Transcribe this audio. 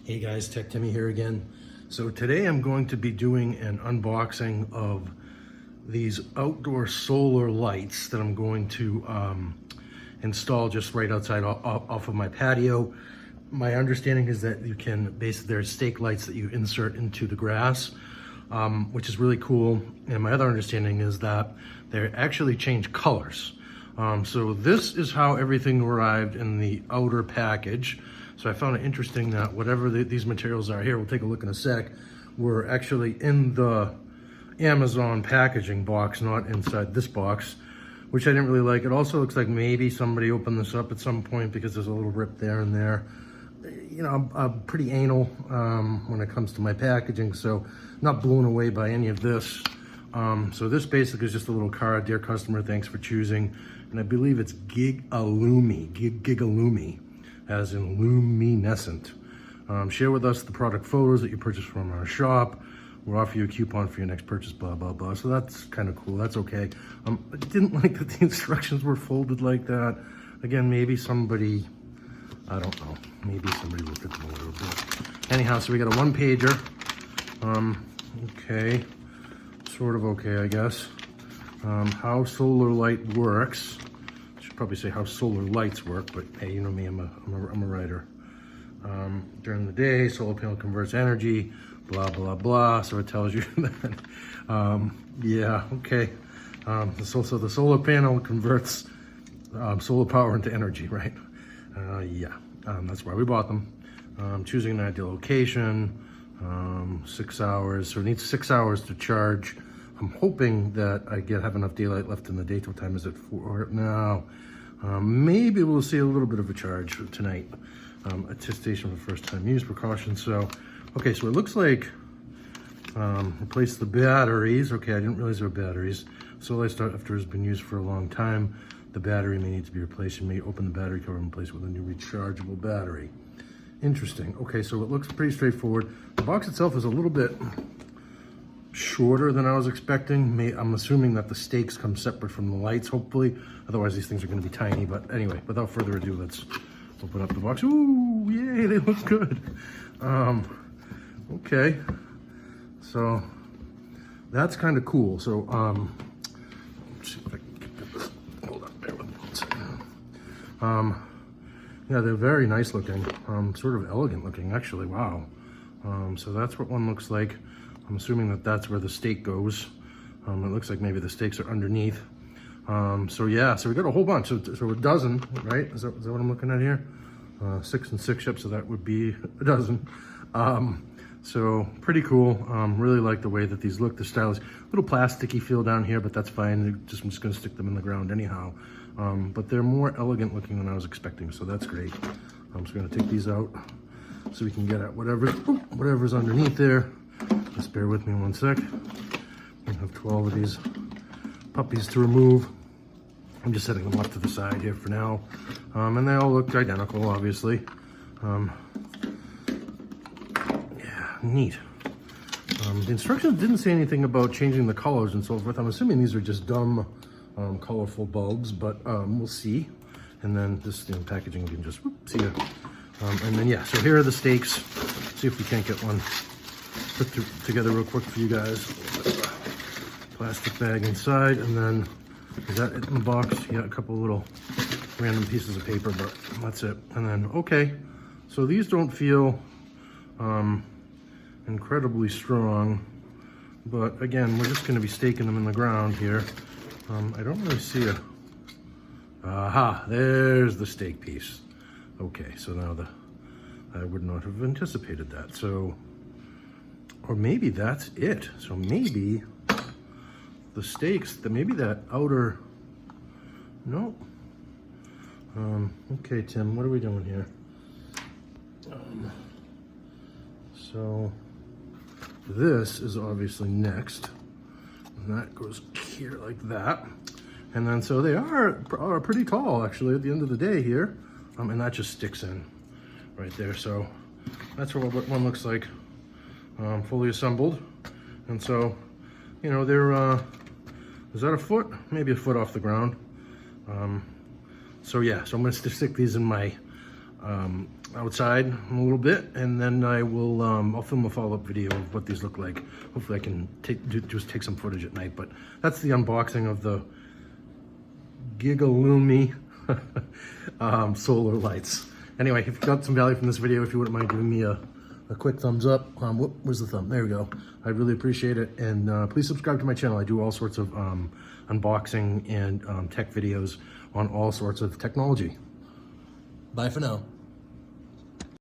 Hey guys, Tech Timmy here again. So today I'm going to be doing an unboxing of these outdoor solar lights that I'm going to install just right outside off of my patio. My understanding is that you can basically, there's stake lights that you insert into the grass, which is really cool. And my other understanding is that they actually change colors. So this is how everything arrived in the outer package. So I found it interesting that whatever these materials are here, we'll take a look in a sec, were actually in the Amazon packaging box, not inside this box, which I didn't really like. It also looks like maybe somebody opened this up at some point because there's a little rip there and there. You know, I'm pretty anal when it comes to my packaging, so not blown away by any of this. So this basically is just a little card. Dear customer, thanks for choosing. And I believe it's Gigalumi, Gigalumi, as in luminescent. Share with us the product photos that you purchased from our shop. We'll offer you a coupon for your next purchase, blah, blah, blah. So that's kind of cool, that's okay. I didn't like that the instructions were folded like that. Again, maybe somebody, I don't know, maybe somebody looked at them a little bit. Anyhow, so we got a one pager. Okay, sort of okay, I guess. How solar light works. I should probably say how solar lights work, but hey, you know me, I'm a writer. During the day, solar panel converts energy, blah, blah, blah. So it tells you that, yeah, okay. So the solar panel converts solar power into energy, right? Yeah, that's why we bought them. Choosing an ideal location, 6 hours. So it needs 6 hours to charge. I'm hoping that I have enough daylight left in the day. What time is it? 4 now. Maybe we'll see a little bit of a charge tonight. Attestation for first time use, precautions. So, okay, so it looks like replace the batteries. Okay, I didn't realize there were batteries. Solar light after has been used for a long time. The battery may need to be replaced. You may open the battery cover and replace it with a new rechargeable battery. Interesting. Okay, so it looks pretty straightforward. The box itself is a little bit shorter than I was expecting. I'm assuming that the stakes come separate from the lights, hopefully. Otherwise, these things are going to be tiny. But anyway, without further ado, let's open up the box. Ooh, yay, they look good. Okay, so that's kind of cool. So, let's see if I can get this. Hold on, bear with me 1 second. Yeah, they're very nice looking, sort of elegant looking, actually. Wow. So that's what one looks like. I'm assuming that that's where the stake goes. It looks like maybe the stakes are underneath. So yeah, so we got a whole bunch. So a dozen, right? Is that what I'm looking at here? 6 and 6 ships, so that would be a dozen. So pretty cool. Really like the way that these look. The stylish, little plasticky feel down here, but that's fine. I'm just gonna stick them in the ground anyhow. But they're more elegant looking than I was expecting, so that's great. I'm just gonna take these out so we can get at whatever's underneath there. Just bear with me 1 sec. I have 12 of these puppies to remove. I'm just setting them off to the side here for now. And they all look identical, obviously. Yeah, neat. The instructions didn't say anything about changing the colors and so forth. I'm assuming these are just dumb, colorful bulbs, but we'll see. And then this packaging, you can just see it. And then, yeah, so here are the stakes. See if we can't get one put together real quick for you guys. Plastic bag inside, and then is that it in the box? Yeah, a couple little random pieces of paper, but that's it. And then, okay, so these don't feel incredibly strong, but again, we're just going to be staking them in the ground here. I don't really see a, aha, there's the stake piece. Okay, so now I would not have anticipated that. So, or maybe that's it. So maybe the stakes, maybe that outer, no. Okay, Tim, what are we doing here? So this is obviously next. And that goes here like that. And then, so they are pretty tall actually at the end of the day here. And that just sticks in right there. So that's what one looks like, fully assembled. And so, you know, they're, is that a foot? Maybe a foot off the ground. So yeah, so I'm gonna stick these in my outside a little bit, and then I will I'll film a follow-up video of what these look like. Hopefully I can just take some footage at night, but that's the unboxing of the Gigalumi solar lights. Anyway, if you got some value from this video, if you wouldn't mind giving me a quick thumbs up. Where's the thumb? There we go. I'd really appreciate it. And please subscribe to my channel. I do all sorts of unboxing and tech videos on all sorts of technology. Bye for now.